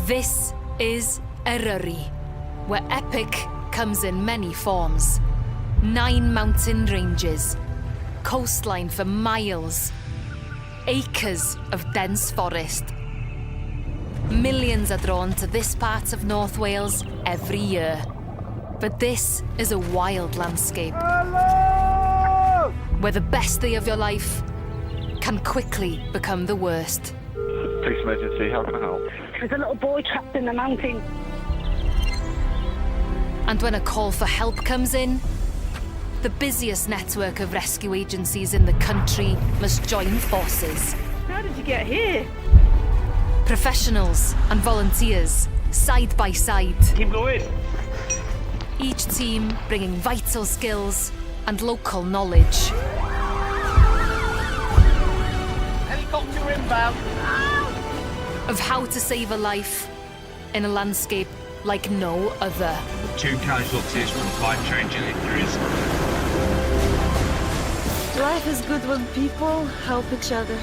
This is Eryri, where epic comes in many forms. 9 mountain ranges, coastline for miles, acres of dense forest. Millions are drawn to this part of North Wales every year. But this is a wild landscape. Hello! Where the best day of your life can quickly become the worst. Police emergency, how can I help? There's a little boy trapped in the mountain. And when a call for help comes in, the busiest network of rescue agencies in the country must join forces. How did you get here? Professionals and volunteers, side by side. Team Lloyd. Each team bringing vital skills and local knowledge. Helicopter inbound. Of how to save a life in a landscape like no other. 2 casualties from 5 changing injuries. Life is good when people help each other.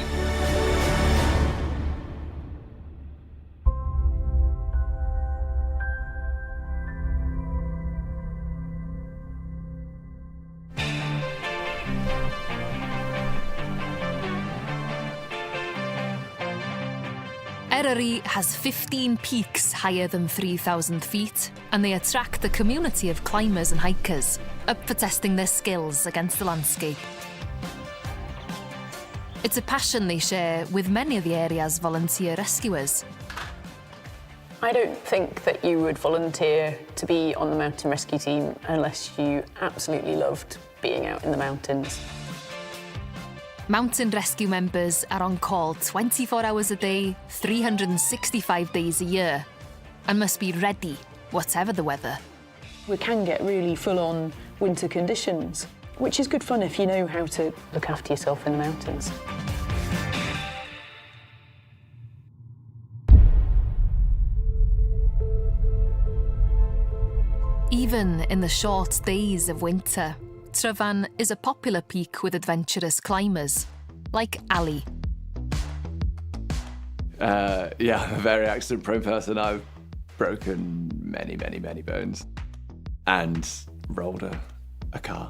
Eryri has 15 peaks higher than 3,000 feet, and they attract a community of climbers and hikers, up for testing their skills against the landscape. It's a passion they share with many of the area's volunteer rescuers. I don't think that you would volunteer to be on the mountain rescue team unless you absolutely loved being out in the mountains. Mountain rescue members are on call 24 hours a day, 365 days a year, and must be ready, whatever the weather. We can get really full-on winter conditions, which is good fun if you know how to look after yourself in the mountains. Even in the short days of winter, Tryfan is a popular peak with adventurous climbers, like Ali. Yeah, I'm a very accident-prone person. I've broken many bones and rolled a car.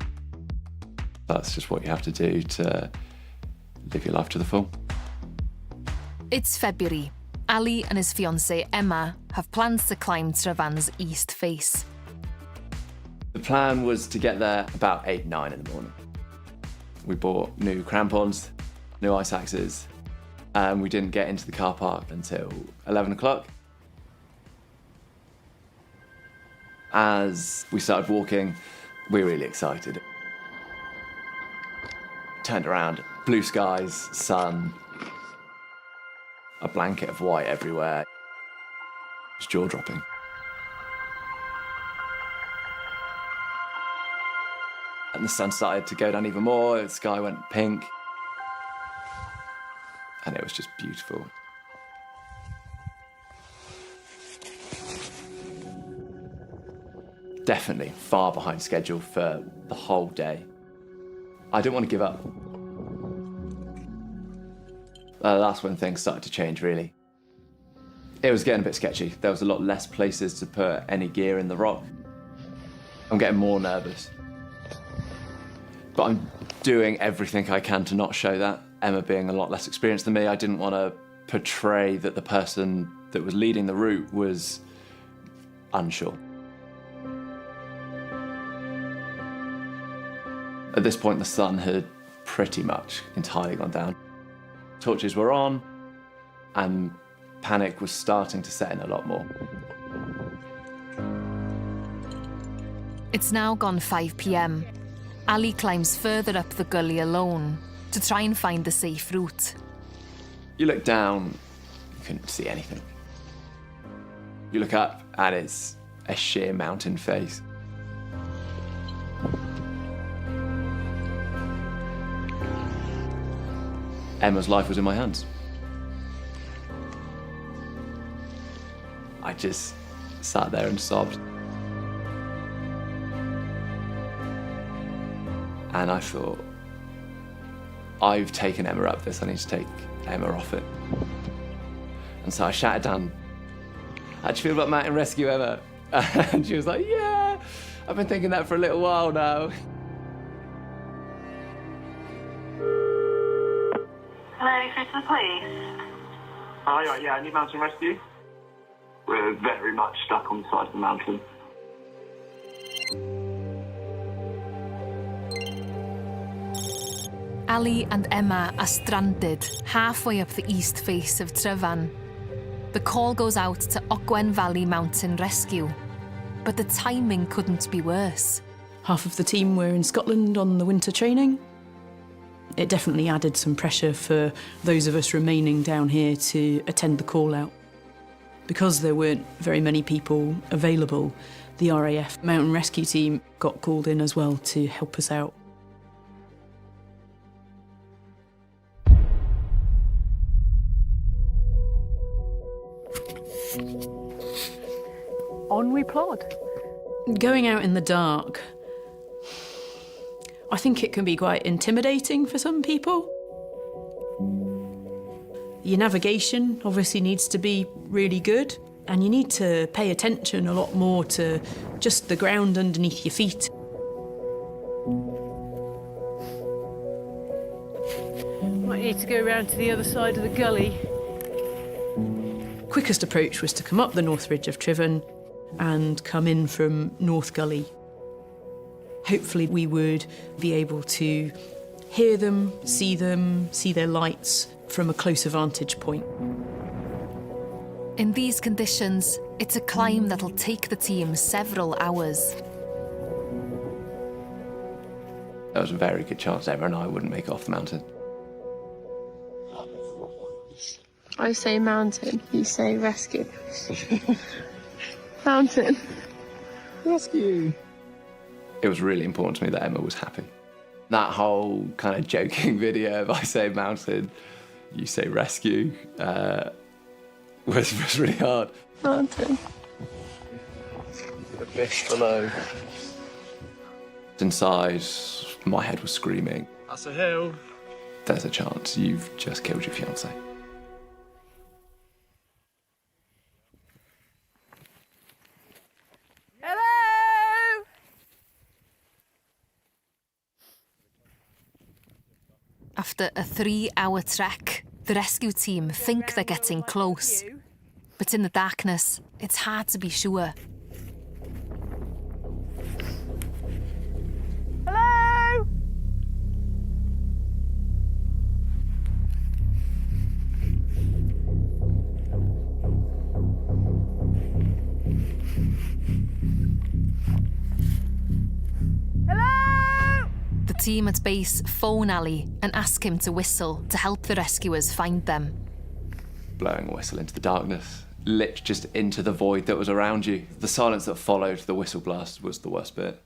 That's just what you have to do to live your life to the full. It's February. Ali and his fiancée Emma have plans to climb Tryfan's east face. The plan was to get there about 8, 9 in the morning. We bought new crampons, new ice axes, and we didn't get into the car park until 11 o'clock. As we started walking, we were really excited. Turned around, blue skies, sun, a blanket of white everywhere. It's jaw-dropping. And the sun started to go down even more, the sky went pink. And it was just beautiful. Definitely far behind schedule for the whole day. I didn't want to give up. That's when things started to change, really. It was getting a bit sketchy. There was a lot less places to put any gear in the rock. I'm getting more nervous. But I'm doing everything I can to not show that. Emma being a lot less experienced than me, I didn't want to portray that the person that was leading the route was unsure. At this point, the sun had pretty much entirely gone down. Torches were on, and panic was starting to set in a lot more. It's now gone 5 p.m. Ali climbs further up the gully alone to try and find the safe route. You look down, you couldn't see anything. You look up, and it's a sheer mountain face. Emma's life was in my hands. I just sat there and sobbed. And I thought, I've taken Emma up this, I need to take Emma off it. And so I shouted down, how'd you feel about mountain rescue, Emma? And she was like, yeah, I've been thinking that for a little while now. Hello, through to the police. Hi, yeah, I need mountain rescue. We're very much stuck on the side of the mountain. Ali and Emma are stranded halfway up the east face of Tryfan. The call goes out to Ogwen Valley Mountain Rescue, but the timing couldn't be worse. Half of the team were in Scotland on the winter training. It definitely added some pressure for those of us remaining down here to attend the call out. Because there weren't very many people available, the RAF Mountain Rescue Team got called in as well to help us out. On we plod. Going out in the dark, I think it can be quite intimidating for some people. Your navigation obviously needs to be really good, and you need to pay attention a lot more to just the ground underneath your feet. Might need to go round to the other side of the gully. Quickest approach was to come up the North Ridge of Tryfan and come in from North Gully. Hopefully we would be able to hear them, see their lights from a closer vantage point. In these conditions, it's a climb that'll take the team several hours. There was a very good chance Emma and I wouldn't make it off the mountain. I say mountain, you say rescue. Mountain. Rescue. It was really important to me that Emma was happy. That whole kind of joking video of I say mountain, you say rescue, was really hard. Mountain. The fish below. Inside, my head was screaming. That's a hill. There's a chance you've just killed your fiancé. Hello! After a 3-hour trek, the rescue team think they're getting close. But in the darkness, it's hard to be sure. Hello! Hello! The team at base phone Ali and ask him to whistle to help the rescuers find them. Blowing a whistle into the darkness, lit just into the void that was around you. The silence that followed the whistle blast was the worst bit.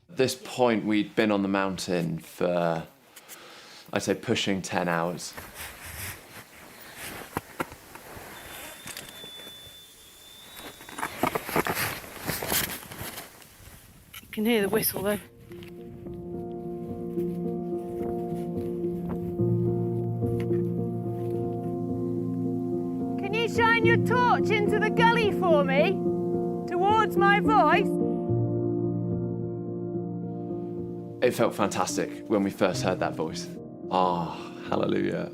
At this point, we'd been on the mountain for, I'd say, pushing 10 hours. You can hear the whistle though. Can you shine your torch into the gully for me? Towards my voice? It felt fantastic when we first heard that voice. Ah, hallelujah.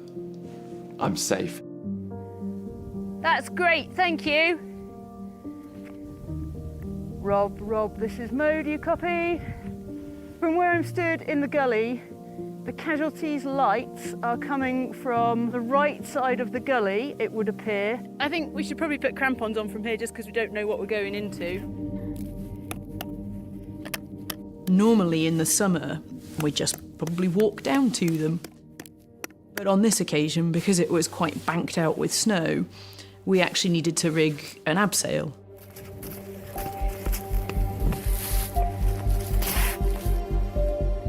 I'm safe. That's great, thank you. Rob, this is Mo, do you copy? From where I'm stood in the gully, the casualties' lights are coming from the right side of the gully, it would appear. I think we should probably put crampons on from here just because we don't know what we're going into. Normally in the summer, we just probably walk down to them. But on this occasion, because it was quite banked out with snow, we actually needed to rig an abseil.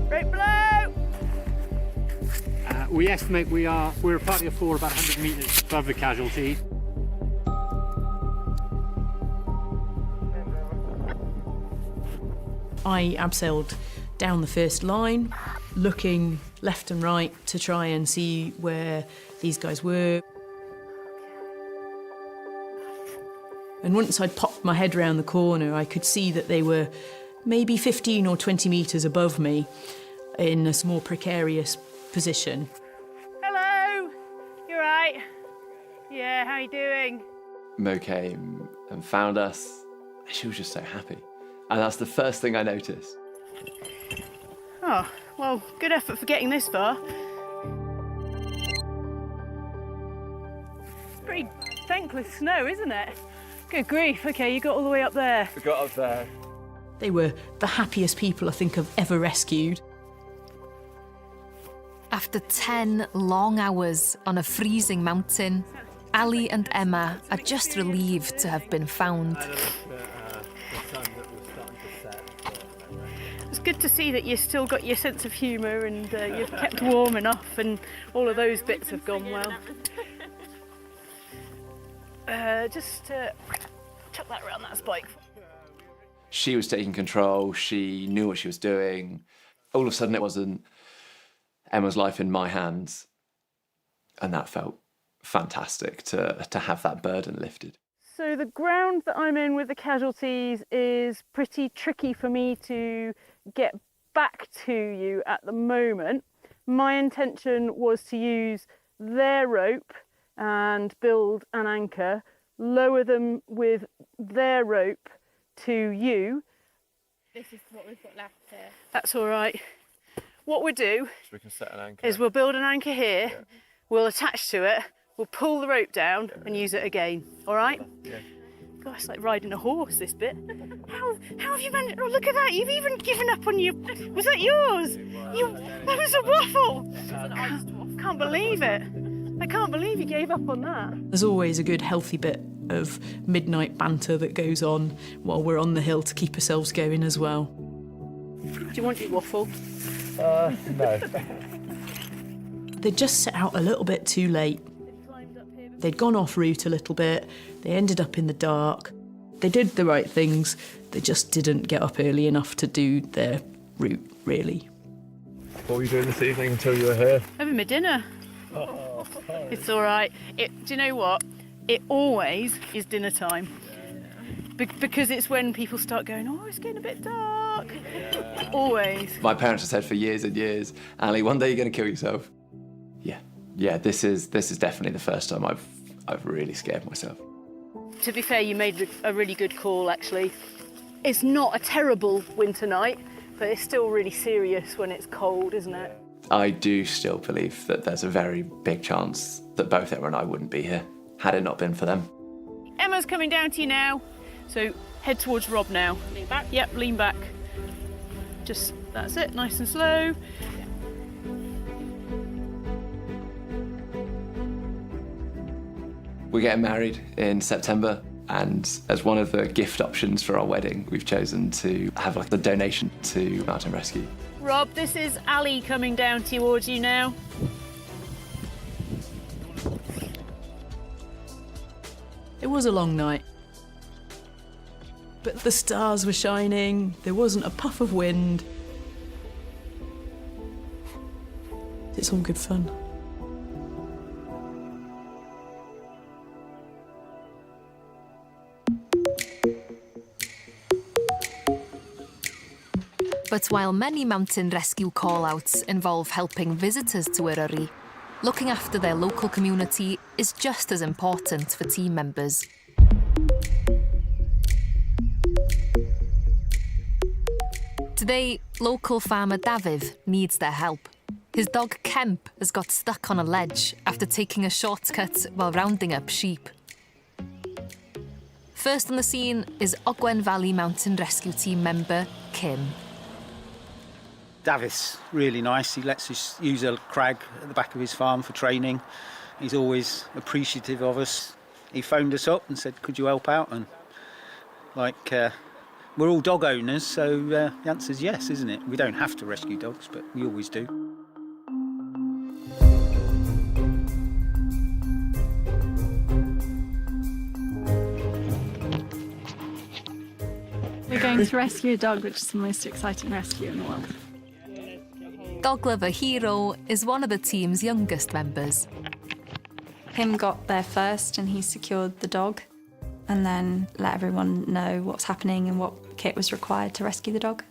Right below! We estimate we're a party of 4 about 100 metres above the casualty. I abseiled down the first line, looking left and right to try and see where these guys were. And once I'd popped my head round the corner, I could see that they were maybe 15 or 20 metres above me in a more precarious position. Hello, you all right? Yeah, how you doing? Mo came and found us. She was just so happy. And that's the first thing I noticed. Oh, well, good effort for getting this far. It's pretty thankless snow, isn't it? Good grief, OK, you got all the way up there. We got up there. They were the happiest people I think I've ever rescued. After 10 long hours on a freezing mountain, Ali and Emma are just relieved to have been found. It's good to see that you've still got your sense of humour and you've kept warm enough and all of those bits have gone well. Just chuck that around that spike. She was taking control, she knew what she was doing. All of a sudden it wasn't Emma's life in my hands. And that felt fantastic to have that burden lifted. So the ground that I'm in with the casualties is pretty tricky for me to get back to you at the moment. My intention was to use their rope and build an anchor, lower them with their rope to you. This is what we've got left here. That's all right. What we'll do So we can set an anchor. is we'll build an anchor here, we'll attach to it, we'll pull the rope down and use it again, all right? Yeah. Gosh, it's like riding a horse, this bit. How have you managed? Oh, look at that, you've even given up on your... Was that yours? That was a waffle. Can't believe it. I can't believe you gave up on that. There's always a good healthy bit of midnight banter that goes on while we're on the hill to keep ourselves going as well. Do you want your waffle? No. They'd just set out a little bit too late. They'd gone off route a little bit, they ended up in the dark. They did the right things, they just didn't get up early enough to do their route, really. What were you doing this evening until you were here? Having my dinner. It's all right. Do you know what? It always is dinner time. Because it's when people start going, oh, it's getting a bit dark. Always. My parents have said for years and years, Ali, one day you're going to kill yourself. Yeah, this is definitely the first time I've really scared myself. To be fair, you made a really good call, actually. It's not a terrible winter night, but it's still really serious when it's cold, isn't it? I do still believe that there's a very big chance that both Emma and I wouldn't be here had it not been for them. Emma's coming down to you now, so head towards Rob now. Lean back. Yep, lean back. Just, that's it, nice and slow. We're getting married in September, and as one of the gift options for our wedding, we've chosen to have like the donation to Mountain Rescue. Rob, this is Ali coming down towards you now. It was a long night. But the stars were shining, there wasn't a puff of wind. It's all good fun. But while many mountain rescue call-outs involve helping visitors to Eryri, looking after their local community is just as important for team members. Today, local farmer Daviv needs their help. His dog Kemp has got stuck on a ledge after taking a shortcut while rounding up sheep. First on the scene is Ogwen Valley Mountain Rescue Team member Kim. Davis, really nice. He lets us use a crag at the back of his farm for training. He's always appreciative of us. He phoned us up and said, could you help out? And we're all dog owners, so the answer's yes, isn't it? We don't have to rescue dogs, but we always do. We're going to rescue a dog, which is the most exciting rescue in the world. Dog lover Hero is one of the team's youngest members. Him got there first and he secured the dog and then let everyone know what's happening and what kit was required to rescue the dog.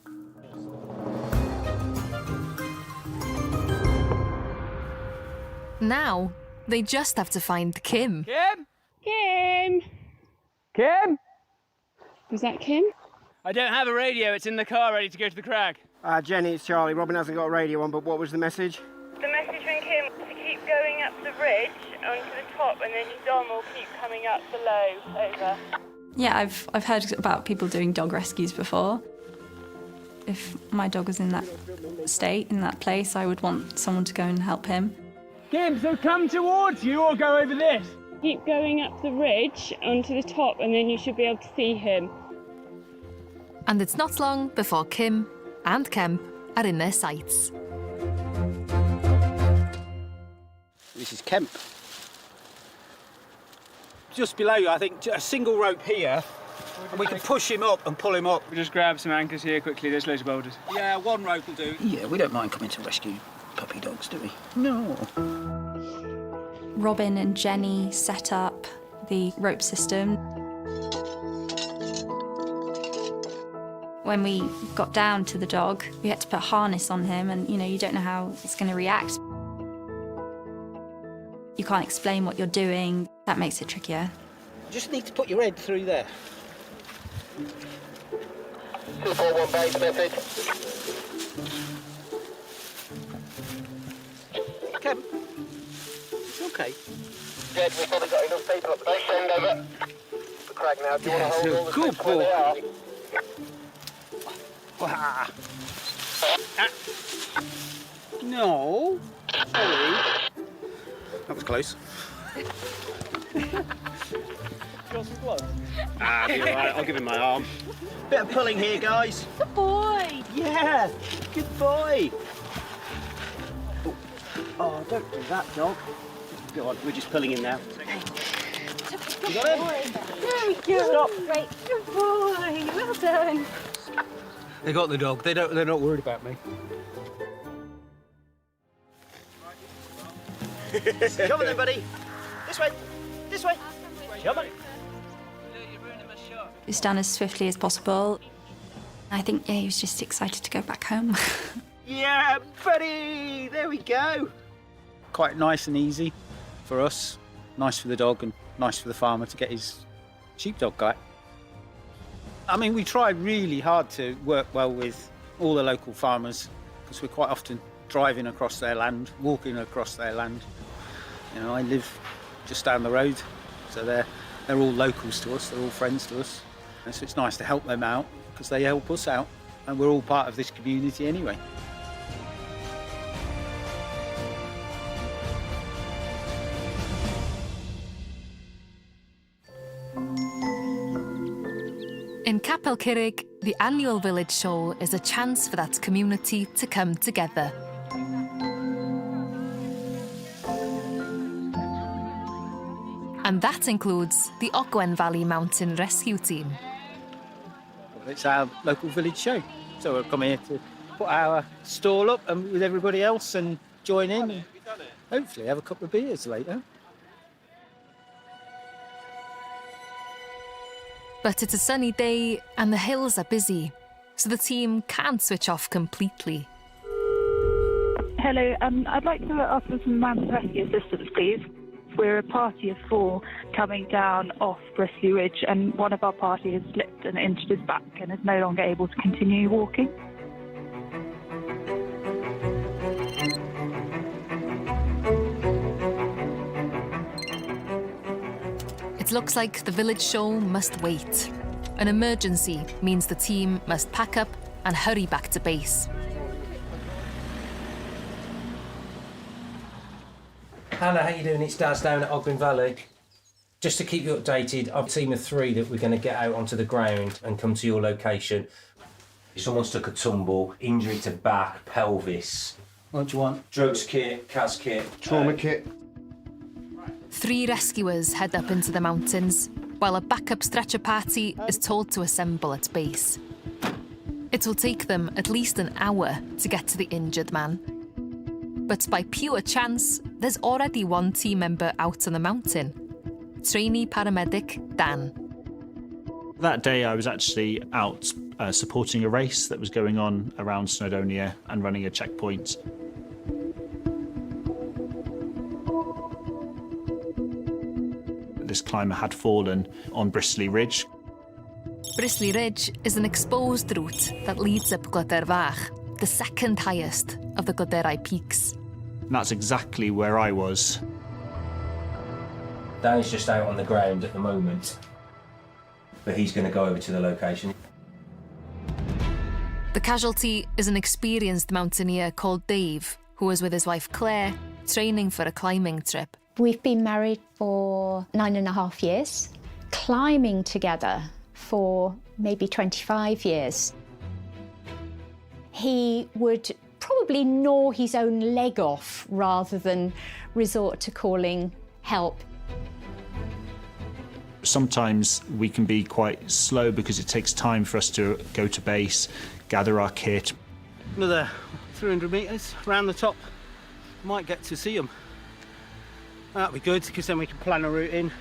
Now, they just have to find Kim. Kim? Kim? Kim? Was that Kim? I don't have a radio, it's in the car ready to go to the crag. Jenny, it's Charlie. Robin hasn't got a radio on, but what was the message? The message from Kim was to keep going up the ridge onto the top and then your dog will keep coming up below. Over. Yeah, I've heard about people doing dog rescues before. If my dog was in that state, in that place, I would want someone to go and help him. Kim, so come towards you or go over this? Keep going up the ridge onto the top and then you should be able to see him. And it's not long before Kim and Kemp are in their sights. This is Kemp. Just below you, I think, a single rope here, and we can push him up and pull him up. We'll just grab some anchors here quickly, there's loads of boulders. Yeah, one rope will do. Yeah, we don't mind coming to rescue puppy dogs, do we? No. Robin and Jenny set up the rope system. When we got down to the dog, we had to put a harness on him and, you don't know how it's going to react. You can't explain what you're doing. That makes it trickier. You just need to put your head through there. 241 base message. Kemp, it's okay. Jed, we've probably got enough people up the base end over. The crag now. Do you want to hold all the good steps where they are? Ah. No. Sorry. That was close. Got some gloves? I'll be all right. I'll give him my arm. Bit of pulling here, guys. Good boy. Yeah, good boy. Oh, don't do that, dog. Go on, we're just pulling him now. You got him? Very good. Stop. Great. Good boy. Well done. They got the dog. They're not worried about me. Come on then, buddy. This way. This way. Come on. It was done as swiftly as possible. I think, he was just excited to go back home. Yeah, buddy. There we go. Quite nice and easy for us. Nice for the dog and nice for the farmer to get his sheepdog back. I mean, we try really hard to work well with all the local farmers because we're quite often driving across their land, walking across their land. I live just down the road, so they're all locals to us, they're all friends to us. And so it's nice to help them out because they help us out and we're all part of this community anyway. In Capel Curig, the annual village show is a chance for that community to come together. And that includes the Ogwen Valley Mountain Rescue Team. It's our local village show, so we'll come here to put our stall up and with everybody else and join in and hopefully have a couple of beers later. But it's a sunny day and the hills are busy, so the team can't switch off completely. Hello, I'd like to ask for some mountain rescue assistance, please. We're a party of 4 coming down off Rescue Ridge, and one of our party has slipped and injured his back and is no longer able to continue walking. It looks like the village show must wait. An emergency means the team must pack up and hurry back to base. Hannah, how you doing? It's Daz down at Ogwen Valley. Just to keep you updated, I've a team of 3 that we're going to get out onto the ground and come to your location. Someone's took a tumble, injury to back, pelvis. What do you want? Drugs kit, CAS kit. Trauma kit. 3 rescuers head up into the mountains, while a backup stretcher party is told to assemble at base. It will take them at least an hour to get to the injured man. But by pure chance, there's already one team member out on the mountain. Trainee paramedic Dan. That day I was actually out supporting a race that was going on around Snowdonia and running a checkpoint. This climber had fallen on Bristly Ridge. Bristly Ridge is an exposed route that leads up Glyder Fach, the second highest of the Glyderau peaks. And that's exactly where I was. Danny's just out on the ground at the moment, but he's going to go over to the location. The casualty is an experienced mountaineer called Dave, who was with his wife Claire, training for a climbing trip. We've been married for 9.5 years, climbing together for maybe 25 years. He would probably gnaw his own leg off rather than resort to calling help. Sometimes we can be quite slow because it takes time for us to go to base, gather our kit. Another 300 metres around the top. Might get to see them. That'll be good, because then we can plan a route in.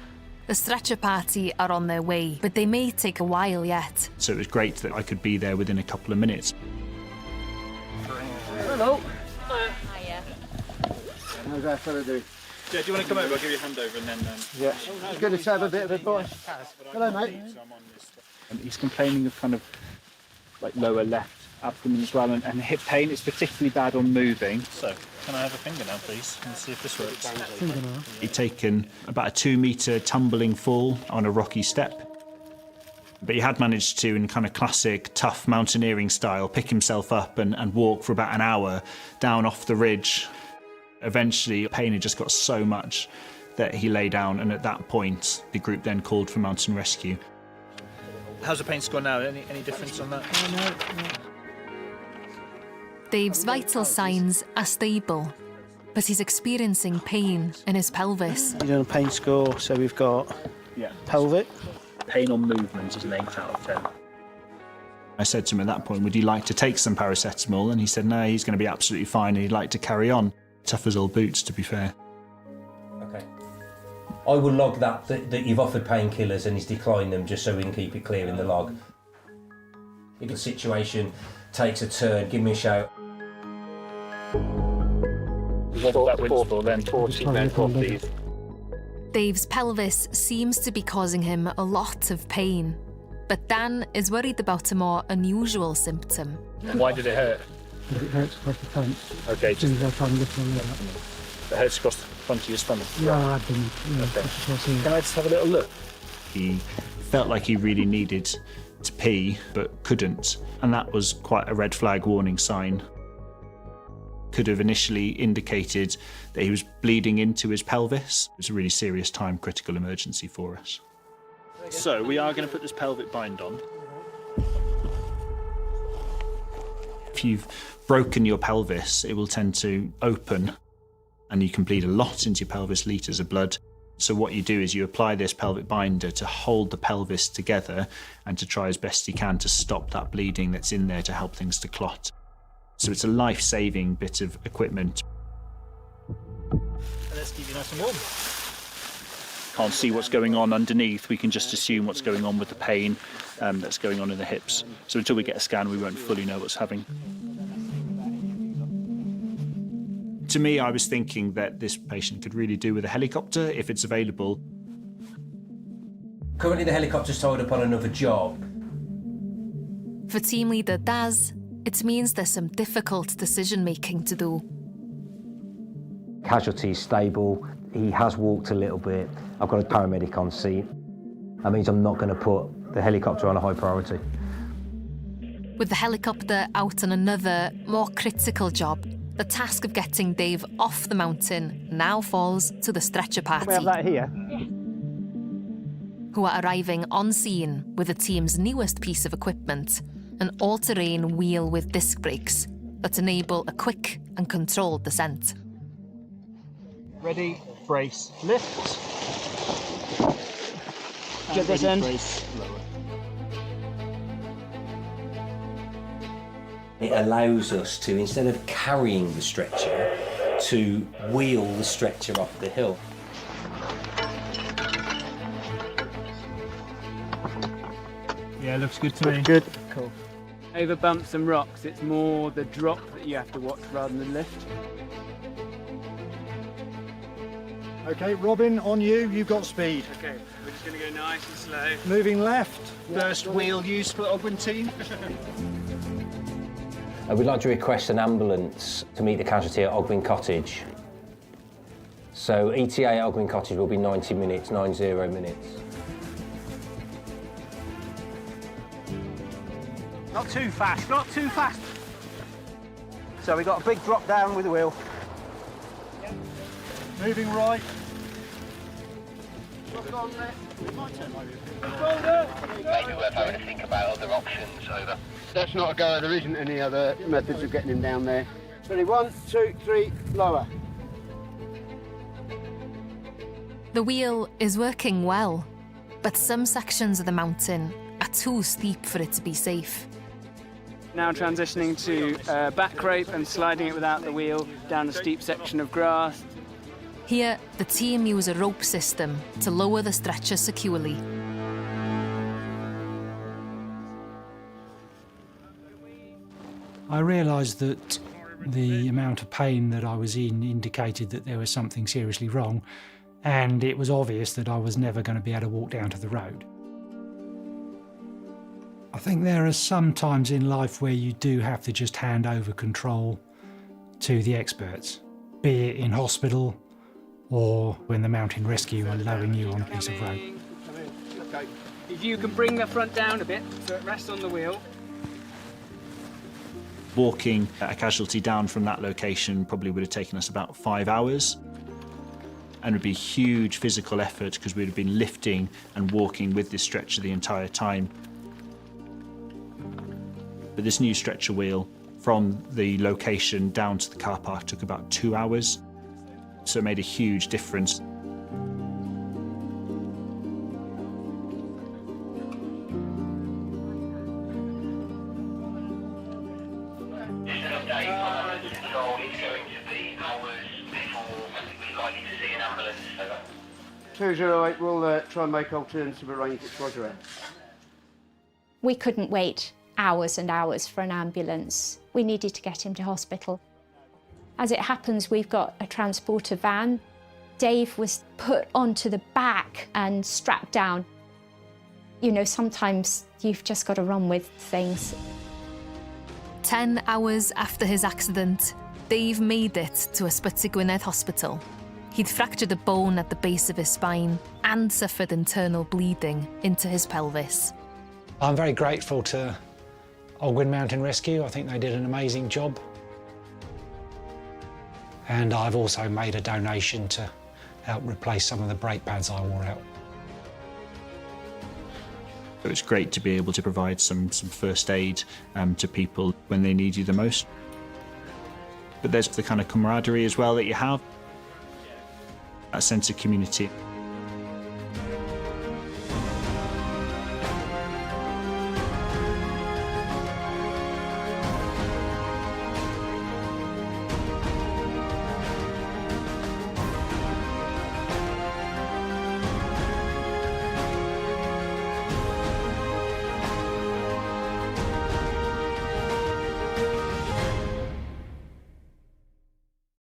The stretcher party are on their way, but they may take a while yet. So it was great that I could be there within a couple of minutes. Hello. Hiya. How's that fella doing? Yeah, do you want to come over? I'll give you a hand over and then... Yeah. It's good to have a bit of advice. Hello, mate. And he's complaining of kind of like lower left abdomen as well, and hip pain. It's particularly bad on moving. So, can I have a fingernail, please, and see if this works? He'd taken about a 2-metre tumbling fall on a rocky step. But he had managed to, in kind of classic tough mountaineering style, pick himself up and walk for about an hour down off the ridge. Eventually, pain had just got so much that he lay down, and at that point, the group then called for mountain rescue. How's the pain score now? Any difference on that? No. Dave's vital signs are stable, but he's experiencing pain in his pelvis. You're doing a pain score, so we've got pelvic. Pain on movement is an 8 out of 10. I said to him at that point, would he like to take some paracetamol? And he said no, he's going to be absolutely fine and he'd like to carry on. Tough as old boots, to be fair. Okay. I will log that you've offered painkillers and he's declined them, just so we can keep it clear in the log. If the situation takes a turn, give me a shout. That wins for then 40 men coffees. Dave's pelvis seems to be causing him a lot of pain, but Dan is worried about a more unusual symptom. Why did it hurt? It hurts across the front. Okay, As soon as I try and lift my leg up. It hurts across the front of your stomach? Yeah, I've been. Okay. Can I just have a little look? He felt like he really needed to pee, but couldn't. And that was quite a red flag warning sign. Could have initially indicated that he was bleeding into his pelvis. It was a really serious time, critical emergency for us. So we are going to put this pelvic bind on. If you've broken your pelvis, it will tend to open and you can bleed a lot into your pelvis, litres of blood. So what you do is you apply this pelvic binder to hold the pelvis together and to try as best you can to stop that bleeding that's in there to help things to clot. So it's a life-saving bit of equipment. Let's keep you nice and warm. Can't see what's going on underneath. We can just assume what's going on with the pain that's going on in the hips. So until we get a scan, we won't fully know what's happening. To me, I was thinking that this patient could really do with a helicopter if it's available. Currently the helicopter's tied up on another job. For team leader Daz, it means there's some difficult decision-making to do. Casualty is stable. He has walked a little bit. I've got a paramedic on scene. That means I'm not going to put the helicopter on a high priority. With the helicopter out on another, more critical job, the task of getting Dave off the mountain now falls to the stretcher party. We have that here. Who are arriving on scene with the team's newest piece of equipment, an all-terrain wheel with disc brakes that enable a quick and controlled descent. Ready, brace, lift. Get this end. It allows us to, instead of carrying the stretcher, to wheel the stretcher off the hill. Yeah, looks good to me. Good. Cool. Over bumps and rocks, it's more the drop that you have to watch rather than the lift. Okay, Robin, on you. You've got speed. Okay, we're just going to go nice and slow. Moving left. First wheel use for Ogwen team. We'd like to request an ambulance to meet the casualty at Ogwen Cottage. So ETA at Ogwen Cottage will be 90 minutes, 90 minutes. Not too fast, not too fast. So we got a big drop down with the wheel. Moving right. Look on left. Maybe worth having to think about other options. Over. That's not a go, there isn't any other methods of getting him down there. Ready, 1, 2, 3, lower. The wheel is working well, but some sections of the mountain are too steep for it to be safe. Now transitioning to back rope and sliding it without the wheel down a steep section of grass. Here, the team use a rope system to lower the stretcher securely. I realised that the amount of pain that I was in indicated that there was something seriously wrong, and it was obvious that I was never going to be able to walk down to the road. I think there are some times in life where you do have to just hand over control to the experts, be it in hospital or when the mountain rescue are lowering you on a piece of rope. Okay. If you can bring the front down a bit so it rests on the wheel. Walking a casualty down from that location probably would have taken us about 5 hours, and it would be huge physical effort because we'd have been lifting and walking with this stretcher the entire time. But this new stretcher wheel from the location down to the car park took about 2 hours, so it made a huge difference. Just an update on ambulance control. It's going to be hours before we're likely to see an ambulance. Over. 208, we'll try and make alternative arrangements. Roger out. We couldn't wait hours and hours for an ambulance. We needed to get him to hospital. As it happens, we've got a transporter van. Dave was put onto the back and strapped down. You know, sometimes you've just got to run with things. 10 hours after his accident, Dave made it to Ysbyty Gwynedd Hospital. He'd fractured a bone at the base of his spine and suffered internal bleeding into his pelvis. I'm very grateful to Ogwen Mountain Rescue. I think they did an amazing job. And I've also made a donation to help replace some of the brake pads I wore out. So it's great to be able to provide some first aid to people when they need you the most. But there's the kind of camaraderie as well that you have, that sense of community.